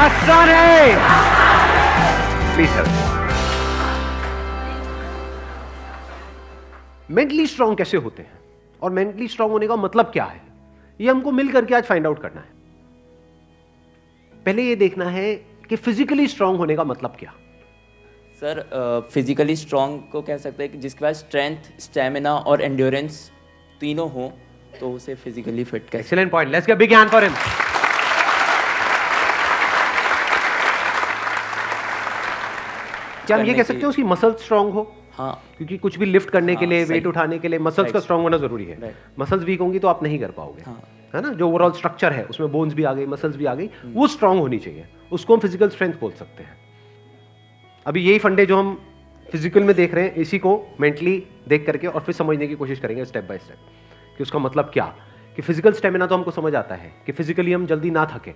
आसान है। Please sir. Mentally strong कैसे होते हैं और मेंटली स्ट्रांग होने का मतलब क्या है, ये हमको मिल करके आज फाइंड आउट करना है। पहले ये देखना है कि फिजिकली स्ट्रांग होने का मतलब क्या। सर फिजिकली स्ट्रांग को कह सकते हैं कि जिसके पास स्ट्रेंथ, स्टेमिना और एंड्योरेंस तीनों हो तो उसे फिजिकली फिट कह। Excellent point, let's give big hand for him. क्या हम ये कह सकते हो उसकी मसल स्ट्रांग हो? हाँ, क्योंकि कुछ भी लिफ्ट करने के लिए, सही। वेट उठाने के लिए मसल्स का स्ट्रांग होना जरूरी है। Right. मसल्स वीक होंगी तो आप नहीं कर पाओगे। हाँ। है ना, जो ओवरऑल स्ट्रक्चर है उसमें बोन्स भी आ गई, मसल्स भी आ गई, वो स्ट्रांग होनी चाहिए, उसको हम फिजिकल स्ट्रेंथ बोल सकते हैं। अभी यही फंडे जो हम फिजिकल में देख रहे हैं, इसी को मेंटली देख करके और फिर समझने की कोशिश करेंगे स्टेप बाय स्टेप कि उसका मतलब क्या। कि फिजिकल स्टेमिना तो हमको समझ आता है कि फिजिकली हम जल्दी ना थके।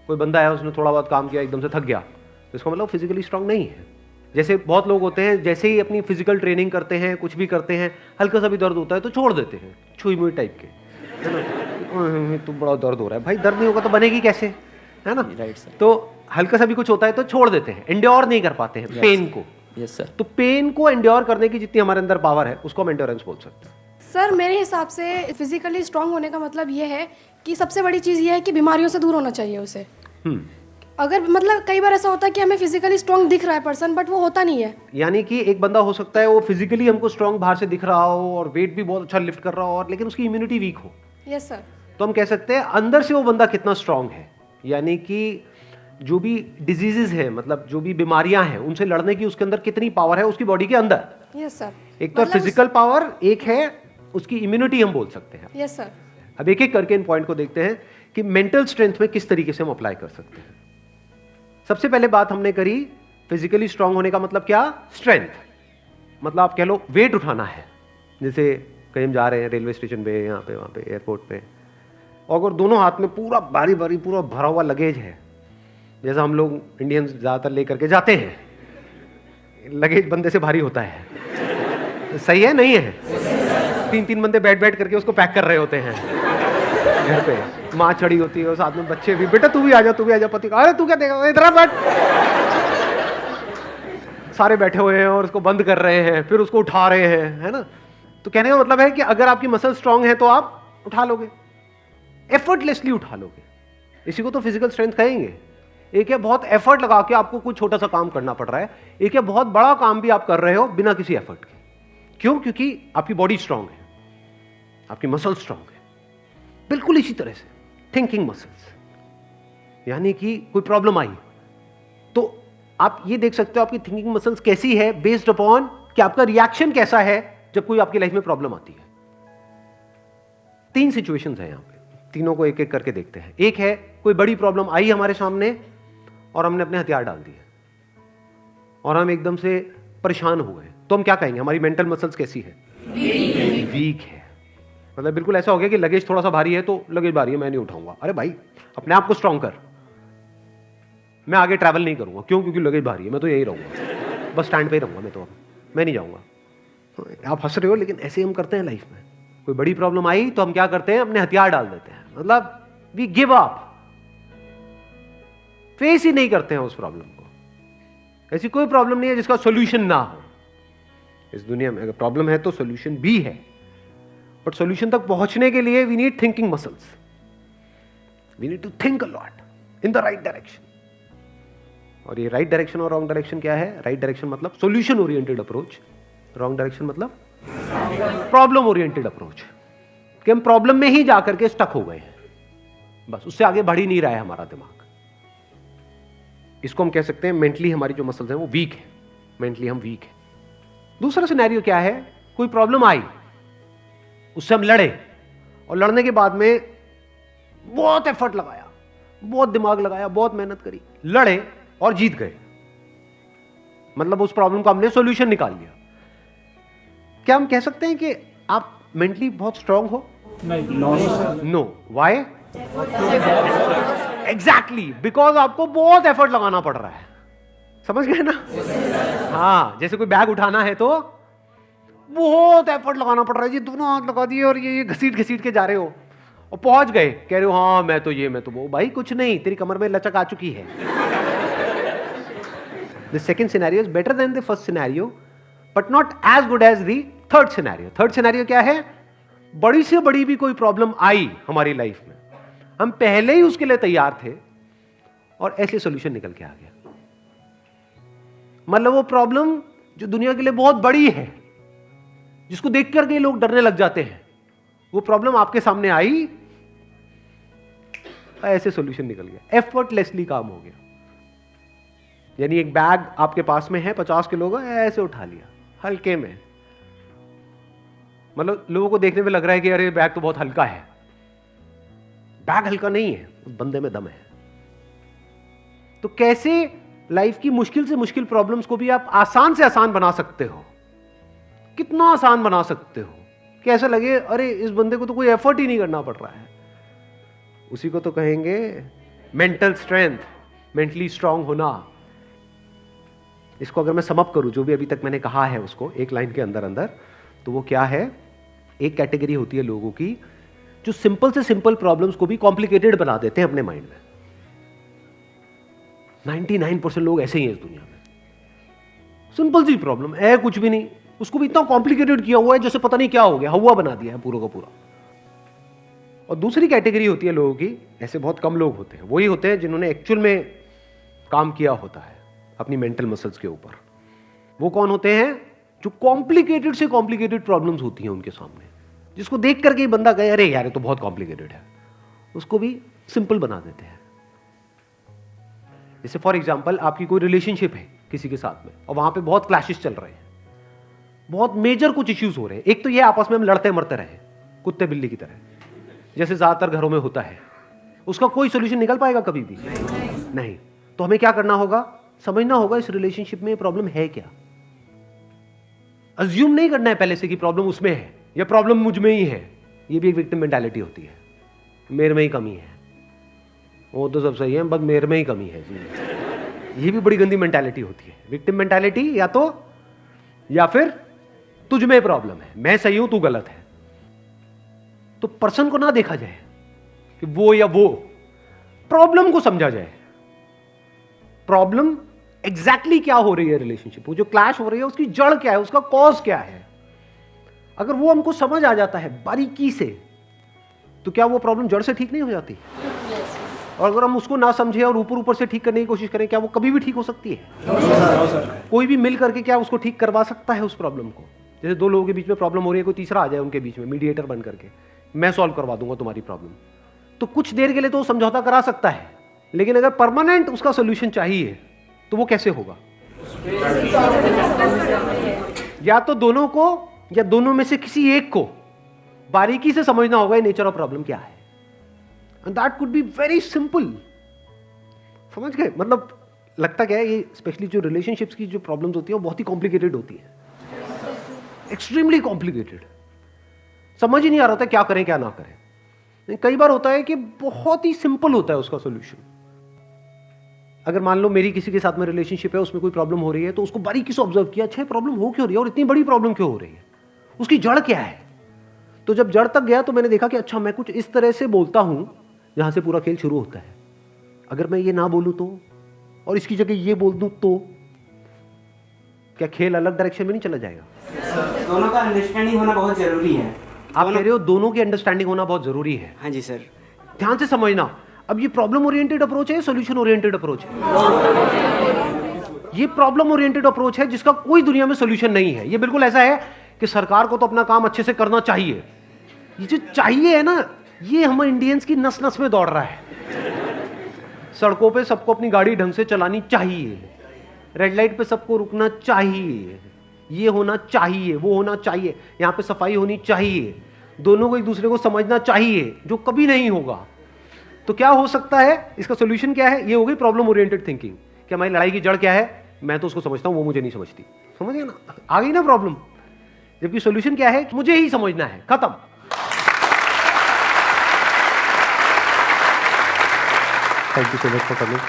कोई बंदा है उसने थोड़ा बहुत काम किया एकदम से थक गया तो इसका मतलब फिजिकली स्ट्रांग नहीं है। जैसे बहुत लोग होते हैं, जैसे ही अपनी फिजिकल ट्रेनिंग करते हैं, कुछ भी करते हैं, हल्का सा भी दर्द होता है तो छोड़ देते हैं, छुई मुई टाइप के, है ना, तो बड़ा दर्द हो रहा है, भाई दर्द नहीं होगा तो बनेगी कैसे, है ना। Right sir. तो हल्का सा भी कुछ होता है तो छोड़ देते हैं, एंड्योर नहीं कर पाते हैं पेन को। Yes sir. तो पेन को एंड्योर करने की जितनी हमारे अंदर पावर है उसको हम एंड्योरेंस बोल सकते हैं। सर मेरे हिसाब से फिजिकली स्ट्रांग होने का मतलब ये है कि सबसे बड़ी चीज़ ये है कि बीमारियों से दूर होना चाहिए उसे। अगर मतलब कई बार ऐसा होता है कि हमें फिजिकली स्ट्रांग दिख रहा है पर्सन, बट वो होता नहीं है। यानी कि एक बंदा हो सकता है वो फिजिकली हमको स्ट्रांग बाहर से दिख रहा हो और वेट भी बहुत अच्छा लिफ्ट कर रहा हो, और लेकिन उसकी इम्यूनिटी वीक हो। Yes sir. तो हम कह सकते हैं अंदर से वो बंदा कितना स्ट्रांग है। यानी कि जो भी डिजीजेज है, मतलब जो भी बीमारियां हैं, उनसे लड़ने की उसके अंदर कितनी पावर है उसकी बॉडी के अंदर। Yes sir. एक तो फिजिकल पावर, एक है उसकी इम्यूनिटी हम बोल सकते हैं। Yes sir. अब एक एक करके इन पॉइंट को देखते हैं कि मेंटल स्ट्रेंथ में किस तरीके से हम अप्लाई कर सकते हैं। सबसे पहले बात हमने करी फिजिकली स्ट्रांग होने का मतलब क्या, स्ट्रेंथ। मतलब आप कह लो वेट उठाना है। जैसे कहीं हम जा रहे हैं रेलवे स्टेशन पे, यहाँ पे, वहाँ पे, एयरपोर्ट पे, और अगर दोनों हाथ में पूरा भारी भारी पूरा भरा हुआ लगेज है, जैसा हम लोग इंडियंस ज़्यादातर लेकर के जाते हैं, लगेज बंदे से भारी होता है, सही है नहीं है? तीन तीन बंदे बैठ बैठ करके उसको पैक कर रहे होते हैं घर पे, माँ चढ़ी होती है और साथ में बच्चे भी, बेटा तू भी आ जा, तू भी आ जा, पति अरे तू क्या देगा, इधर बैठ। सारे बैठे हुए हैं और उसको बंद कर रहे हैं, फिर उसको उठा रहे हैं, है ना। तो कहने का मतलब है कि अगर आपकी मसल स्ट्रांग है तो आप उठा लोगे, एफर्टलेसली उठा लोगे। इसी को तो फिजिकल स्ट्रेंथ कहेंगे। एक है बहुत एफर्ट लगा के आपको कुछ छोटा सा काम करना पड़ रहा है, एक है बहुत बड़ा काम भी आप कर रहे हो बिना किसी एफर्ट के। क्यों? क्योंकि आपकी बॉडी स्ट्रांग है, आपकी मसल स्ट्रांग है। बिल्कुल इसी तरह से थिंकिंग मसल्स, यानी कि कोई प्रॉब्लम आई तो आप ये देख सकते हो आपकी थिंकिंग मसल्स कैसी है, बेस्ड अपॉन कि आपका रिएक्शन कैसा है जब कोई आपकी लाइफ में प्रॉब्लम आती है। तीन सिचुएशंस हैं यहां पे, तीनों को एक एक करके देखते हैं। एक है कोई बड़ी प्रॉब्लम आई हमारे सामने और हमने अपने हथियार डाल दिए और हम एकदम से परेशान हो गए, तो हम क्या कहेंगे, हमारी मेंटल मसल्स कैसी है, वीक है। मतलब बिल्कुल ऐसा हो गया कि लगेज थोड़ा सा भारी है तो लगेज भारी है, मैं नहीं उठाऊंगा। अरे भाई अपने आप को स्ट्रांग कर, मैं आगे ट्रैवल नहीं करूंगा। क्यों? क्योंकि लगेज भारी है, मैं तो यही रहूंगा, बस स्टैंड पे ही रहूंगा, मैं नहीं जाऊंगा। तो आप हंस रहे हो, लेकिन ऐसे हम करते हैं लाइफ में। कोई बड़ी प्रॉब्लम आई तो हम क्या करते हैं, अपने हथियार डाल देते हैं, मतलब वी गिव अप, फेस ही नहीं करते हैं उस प्रॉब्लम को। ऐसी कोई प्रॉब्लम नहीं है जिसका सोल्यूशन ना हो इस दुनिया में। अगर प्रॉब्लम है तो सोल्यूशन भी है, बट सोल्यूशन तक पहुंचने के लिए we need thinking muscles. We need to think a lot in the right direction. और ये राइट डायरेक्शन और रॉन्ग डायरेक्शन क्या है? राइट डायरेक्शन मतलब solution oriented approach, wrong direction मतलब प्रॉब्लम ओरिएंटेड अप्रोच, कि हम प्रॉब्लम में ही जाकर के स्टक हो गए हैं, बस उससे आगे बढ़ ही नहीं रहा है हमारा दिमाग। इसको हम कह सकते हैं मेंटली हमारी जो मसल्स हैं वो वीक है, मेंटली हम वीक है। दूसरा सिनेरियो क्या है, कोई प्रॉब्लम आई, उससे हम लड़े और लड़ने के बाद में बहुत एफर्ट लगाया, बहुत दिमाग लगाया, बहुत मेहनत करी, लड़े और जीत गए। मतलब उस प्रॉब्लम का हमने सॉल्यूशन निकाल लिया। क्या हम कह सकते हैं कि आप मेंटली बहुत स्ट्रांग हो? नहीं, नो। व्हाई? एग्जैक्टली, बिकॉज आपको बहुत एफर्ट लगाना पड़ रहा है। समझ गए ना? हाँ, जैसे कोई बैग उठाना है तो बहुत एफर्ट लगाना पड़ रहा है जी, दोनों हाथ लगा दिए और ये घसीट घसीट के जा रहे हो, और पहुंच गए, कह रहे हो हाँ मैं तो ये मैं तो वो। भाई कुछ नहीं, तेरी कमर में लचक आ चुकी है। The second scenario is better than the first scenario but not as good as the third scenario. Third scenario क्या है? बड़ी से बड़ी भी कोई प्रॉब्लम आई हमारी लाइफ में, हम पहले ही उसके लिए तैयार थे और ऐसे सॉल्यूशन निकल के आ गया। मतलब वो प्रॉब्लम जो दुनिया के लिए बहुत बड़ी है, जिसको देख करके लोग डरने लग जाते हैं, वो प्रॉब्लम आपके सामने आई, ऐसे सॉल्यूशन निकल गया, एफर्टलेसली काम हो गया। यानी एक बैग आपके पास में है 50 किलो का, ऐसे उठा लिया हल्के में। मतलब लोगों को देखने में लग रहा है कि अरे बैग तो बहुत हल्का है। बैग हल्का नहीं है, उस बंदे में दम है। तो कैसे लाइफ की मुश्किल से मुश्किल प्रॉब्लम्स को भी आप आसान से आसान बना सकते हो? कितना आसान बना सकते हो कि ऐसा लगे अरे इस बंदे को तो कोई एफर्ट ही नहीं करना पड़ रहा है। उसी को तो कहेंगे मेंटल स्ट्रेंथ, मेंटली स्ट्रांग होना। इसको अगर मैं समअप करूं, जो भी अभी तक मैंने कहा है उसको एक लाइन के अंदर अंदर, तो वो क्या है? एक कैटेगरी होती है लोगों की जो सिंपल से सिंपल प्रॉब्लम्स को भी कॉम्प्लिकेटेड बना देते हैं अपने माइंड में। 99% लोग ऐसे ही हैं इस दुनिया में। सिंपल सी प्रॉब्लम है, कुछ भी नहीं, उसको भी इतना कॉम्प्लिकेटेड किया हुआ है जैसे पता नहीं क्या हो गया, हवा बना दिया है पूरा का पूरा। और दूसरी कैटेगरी होती है लोगों की, ऐसे बहुत कम लोग होते हैं, वही होते हैं जिन्होंने एक्चुअल में काम किया होता है अपनी मेंटल मसल्स के ऊपर। वो कौन होते हैं? जो कॉम्प्लिकेटेड से कॉम्प्लिकेटेड प्रॉब्लम्स होती हैं उनके सामने, जिसको देख करके ही बंदा कहे अरे यार ये तो बहुत कॉम्प्लिकेटेड है, उसको भी सिंपल बना देते हैं। जैसे फॉर एग्जांपल आपकी कोई रिलेशनशिप है किसी के साथ में और वहां पे बहुत क्लैशेस चल रहे हैं, बहुत मेजर कुछ इश्यूज हो रहे हैं। एक तो ये आपस में हम लड़ते मरते रहे कुत्ते बिल्ली की तरह, जैसे ज्यादातर घरों में होता है। उसका कोई सोल्यूशन निकल पाएगा कभी भी नहीं। तो हमें क्या करना होगा? समझना होगा इस रिलेशनशिप में प्रॉब्लम है क्या। अज्यूम नहीं करना है पहले से कि प्रॉब्लम उसमें है या प्रॉब्लम मुझ में ही है। ये भी एक विक्टिम मेंटालिटी होती है, मेरे में ही कमी है, वो तो सब सही है बस मेरे में ही कमी है जी। ये भी बड़ी गंदी मेंटालिटी होती है, विक्टिम मेंटालिटी। या फिर तुझ में प्रॉब्लम है, मैं सही हूं तू गलत है। तो पर्सन को ना देखा जाए कि वो या वो, प्रॉब्लम को समझा जाए। प्रॉब्लम एग्जैक्टली क्या हो रही है रिलेशनशिप, वो जो क्लैश हो रही है उसकी जड़ क्या है, उसका कॉज क्या है। अगर वो हमको समझ आ जाता है बारीकी से, तो क्या वो प्रॉब्लम जड़ से ठीक नहीं हो जाती? और अगर हम उसको ना समझे और ऊपर ऊपर से ठीक करने की कोशिश करें, क्या वो कभी भी ठीक हो सकती है? कोई भी मिल करके क्या उसको ठीक करवा सकता है उस प्रॉब्लम को? जैसे दो लोगों के बीच में प्रॉब्लम हो रही है, कोई तीसरा आ जाए उनके बीच में मीडिएटर बन करके, मैं सॉल्व करवा दूंगा तुम्हारी प्रॉब्लम, तो कुछ देर के लिए तो वो समझौता करा सकता है, लेकिन अगर परमानेंट उसका सोल्यूशन चाहिए तो वो कैसे होगा? या तो दोनों को या दोनों में से किसी एक को बारीकी से समझना होगा ये नेचर ऑफ प्रॉब्लम क्या है। And that could be very simple. समझ गए? मतलब लगता क्या है, ये स्पेशली जो रिलेशनशिप्स की जो प्रॉब्लम्स होती है वो बहुत ही कॉम्प्लिकेटेड होती है, एक्सट्रीमली कॉम्प्लिकेटेड। समझ ही नहीं आ रहा होता क्या करें क्या ना करें। कई बार होता है कि बहुत ही सिंपल होता है उसका सोल्यूशन। अगर मान लो मेरी किसी के साथ में रिलेशनशिप है, उसमें कोई प्रॉब्लम हो रही है, तो उसको बारीकी से ऑब्जर्व किया, अच्छा प्रॉब्लम हो क्यों रही है और इतनी बड़ी प्रॉब्लम क्यों हो रही है, उसकी जड़ क्या है। तो जब जड़ तक गया तो मैंने देखा कि अच्छा मैं कुछ इस तरह से बोलता हूं जहां से पूरा खेल शुरू होता है। अगर मैं ये ना बोलूं तो, और इसकी जगह ये बोल दूं तो, क्या खेल अलग डायरेक्शन में नहीं चला जाएगा? दोनों का अंडरस्टैंडिंग होना बहुत जरूरी है। आप कह रहे हो दोनों की अंडरस्टैंडिंग होना बहुत जरूरी है। हाँ जी सर। ध्यान से समझना, अब ये प्रॉब्लम ओरिएंटेड अप्रोच है, सॉल्यूशन ओरिएंटेड अप्रोच है? ये प्रॉब्लम ओरिएंटेड अप्रोच है जिसका कोई दुनिया में सॉल्यूशन नहीं है। ये बिल्कुल ऐसा है कि सरकार को तो अपना काम अच्छे से करना चाहिए। ये जो चाहिए है ना, ये हम इंडियंस की नस नस में दौड़ रहा है। सड़कों पे सबको अपनी गाड़ी ढंग से चलानी चाहिए, रेड लाइट पे सबको रुकना चाहिए, ये होना चाहिए, वो होना चाहिए, यहाँ पे सफाई होनी चाहिए, दोनों को एक दूसरे को समझना चाहिए, जो कभी नहीं होगा। तो क्या हो सकता है, इसका सोल्यूशन क्या है? ये हो गई प्रॉब्लम ओरिएंटेड थिंकिंग कि हमारी लड़ाई की जड़ क्या है, मैं तो उसको समझता हूं, वो मुझे नहीं समझती। समझ गए ना? आ गई ना प्रॉब्लम। जबकि सोल्यूशन क्या है? मुझे ही समझना है, खत्म। Thank you so much for coming.